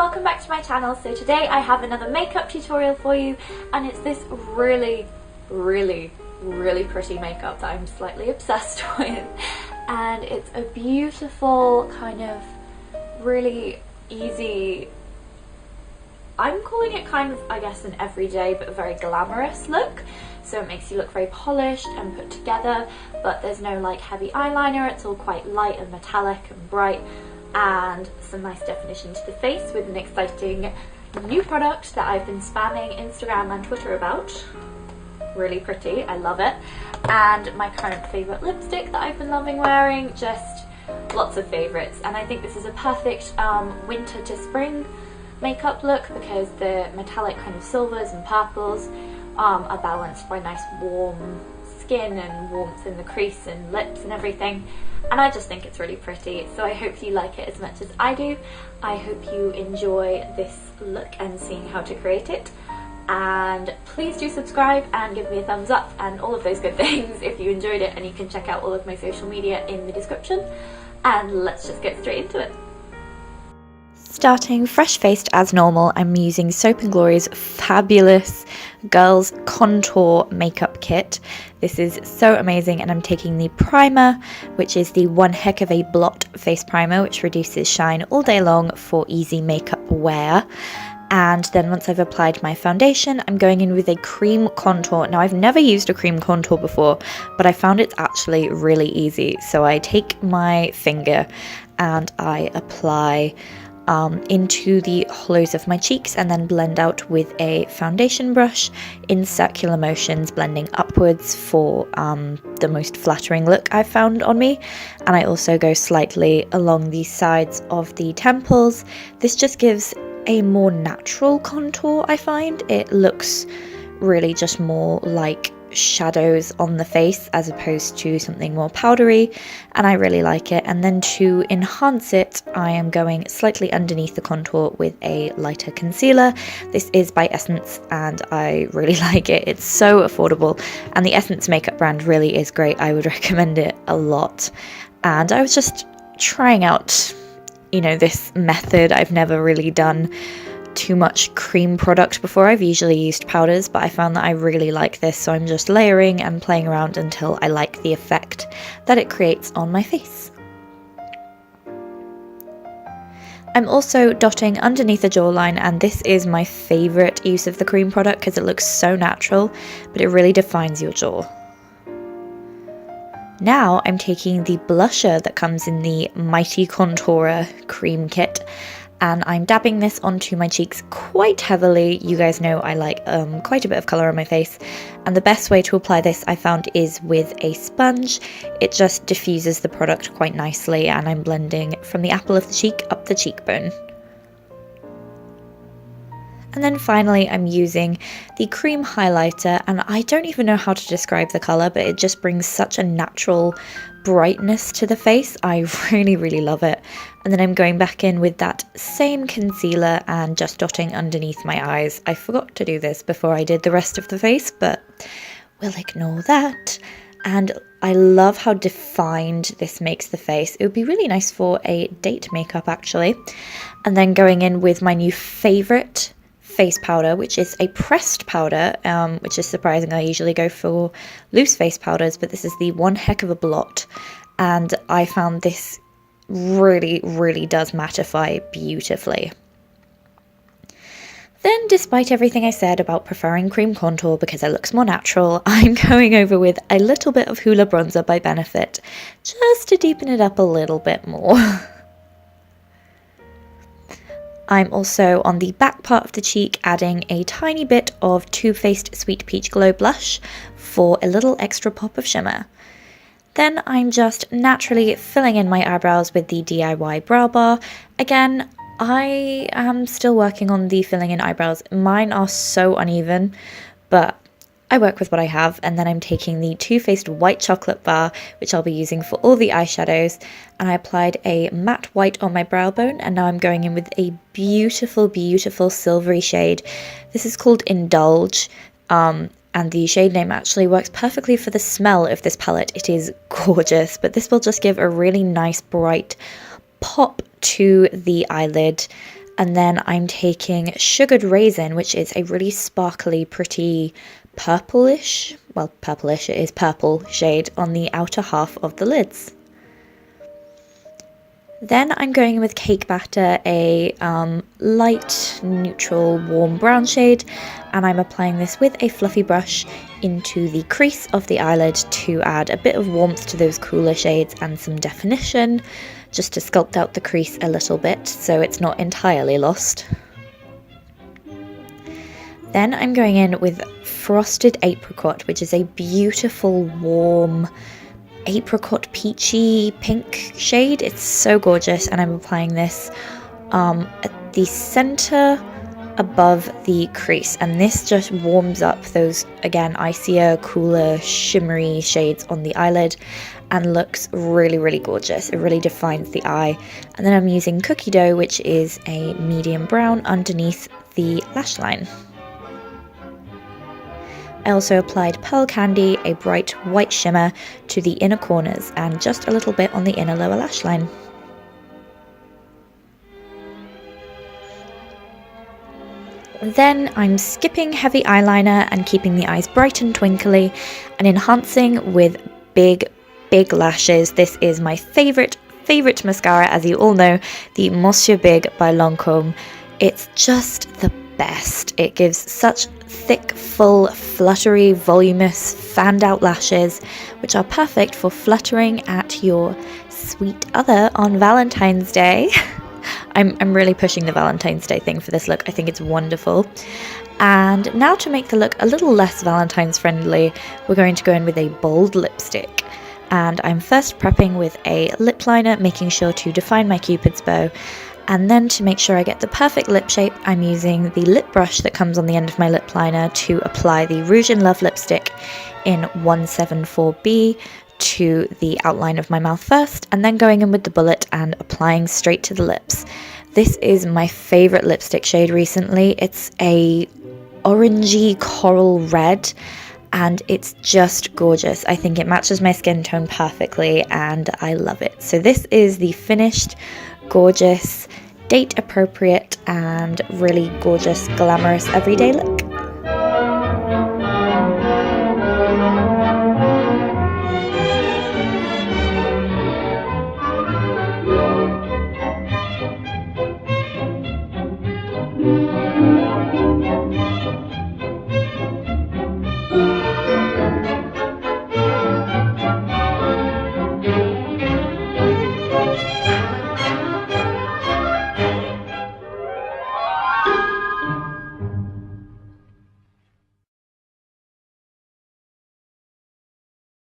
welcome back to my channel. So today I have another makeup tutorial for you, and it's this really pretty makeup that I'm slightly obsessed with, and it's a beautiful kind of really easy, I'm calling it kind of, I guess, an everyday but very glamorous look. So it makes you look very polished and put together, but there's no like heavy eyeliner. It's all quite light and metallic and bright, and some nice definition to the face with an exciting new product that I've been spamming Instagram and Twitter about. Really pretty, I love it. And my current favourite lipstick that I've been loving wearing, just lots of favourites. And I think this is a perfect winter to spring makeup look because the metallic kind of silvers and purples are balanced by nice warm skin and warmth in the crease and lips and everything, and I just think it's really pretty. So I hope you like it as much as I do. I hope you enjoy this look and seeing how to create it, and please do subscribe and give me a thumbs up and all of those good things if you enjoyed it, and you can check out all of my social media in the description, and let's just get straight into it. Starting fresh-faced as normal, I'm using Soap & Glory's fabulous Girls Contour Makeup Kit. This is so amazing, and I'm taking the primer, which is the One Heck of a Blot face primer, which reduces shine all day long for easy makeup wear. And then once I've applied my foundation, I'm going in with a cream contour. Now, I've never used a cream contour before, but I found it's actually really easy. So I take my finger and I apply into the hollows of my cheeks, and then blend out with a foundation brush in circular motions, blending upwards for the most flattering look I've found on me. And I also go slightly along the sides of the temples. This just gives a more natural contour, I find. It looks really just more like shadows on the face as opposed to something more powdery, and I really like it. And then to enhance it, I am going slightly underneath the contour with a lighter concealer. This is by Essence and I really like it. It's so affordable, and the Essence makeup brand really is great. I would recommend it a lot. And I was just trying out, you know, this method. I've never really done too much cream product before. I've usually used powders, but I found that I really like this, so I'm just layering and playing around until I like the effect that it creates on my face. I'm also dotting underneath the jawline, and this is my favourite use of the cream product because it looks so natural, but it really defines your jaw. Now I'm taking the blusher that comes in the Mighty Contourer cream kit, and I'm dabbing this onto my cheeks quite heavily. You guys know I like quite a bit of colour on my face, and the best way to apply this, I found, is with a sponge. It just diffuses the product quite nicely, and I'm blending from the apple of the cheek up the cheekbone. And then finally I'm using the cream highlighter, and I don't even know how to describe the colour, but it just brings such a natural brightness to the face. I really love it. And then I'm going back in with that same concealer and just dotting underneath my eyes. I forgot to do this before I did the rest of the face, but we'll ignore that. And I love how defined this makes the face. It would be really nice for a date makeup, actually. And then going in with my new favourite face powder, which is a pressed powder, which is surprising. I usually go for loose face powders, but this is the One Heck of a Blot, and I found this really does mattify beautifully. Then, despite everything I said about preferring cream contour because it looks more natural, I'm going over with a little bit of Hoola bronzer by Benefit, just to deepen it up a little bit more. I'm also on the back part of the cheek adding a tiny bit of Too Faced Sweet Peach Glow Blush for a little extra pop of shimmer. Then I'm just naturally filling in my eyebrows with the DIY Brow Bar. Again, I am still working on the filling in eyebrows. Mine are so uneven, but I work with what I have. And then I'm taking the Too Faced White Chocolate Bar, which I'll be using for all the eyeshadows, and I applied a matte white on my brow bone, and now I'm going in with a beautiful silvery shade. This is called Indulge, and the shade name actually works perfectly for the smell of this palette. It is gorgeous, but this will just give a really nice bright pop to the eyelid, And then I'm taking Sugared Raisin, which is a really sparkly, pretty purplish, well, purplish, it is purple shade on the outer half of the lids. Then I'm going in with Cake Batter, a light, neutral, warm brown shade, and I'm applying this with a fluffy brush into the crease of the eyelid to add a bit of warmth to those cooler shades and some definition, just to sculpt out the crease a little bit so it's not entirely lost. Then I'm going in with Frosted Apricot, which is a beautiful, warm, apricot peachy pink shade. It's so gorgeous, and I'm applying this at the center above the crease, and this just warms up those, again, icier, cooler, shimmery shades on the eyelid and looks really, really gorgeous. It really defines the eye. And then I'm using Cookie Dough, which is a medium brown, underneath the lash line. I also applied Pearl Candy, a bright white shimmer, to the inner corners and just a little bit on the inner lower lash line. Then I'm skipping heavy eyeliner and keeping the eyes bright and twinkly and enhancing with big lashes. This is my favourite mascara, as you all know, the Monsieur Big by Lancôme. It's just the best. It gives such thick, full, fluttery, voluminous, fanned out lashes, which are perfect for fluttering at your sweet other on Valentine's Day. I'm really pushing the Valentine's Day thing for this look. I think it's wonderful. And now to make the look a little less Valentine's friendly, we're going to go in with a bold lipstick. And I'm first prepping with a lip liner, making sure to define my Cupid's bow. And then to make sure I get the perfect lip shape, I'm using the lip brush that comes on the end of my lip liner to apply the Rouge in Love lipstick in 174B to the outline of my mouth first, and then going in with the bullet and applying straight to the lips. This is my favourite lipstick shade recently. It's a orangey coral red, and it's just gorgeous. I think it matches my skin tone perfectly and I love it. So this is the finished, gorgeous, date appropriate and really gorgeous, glamorous everyday look.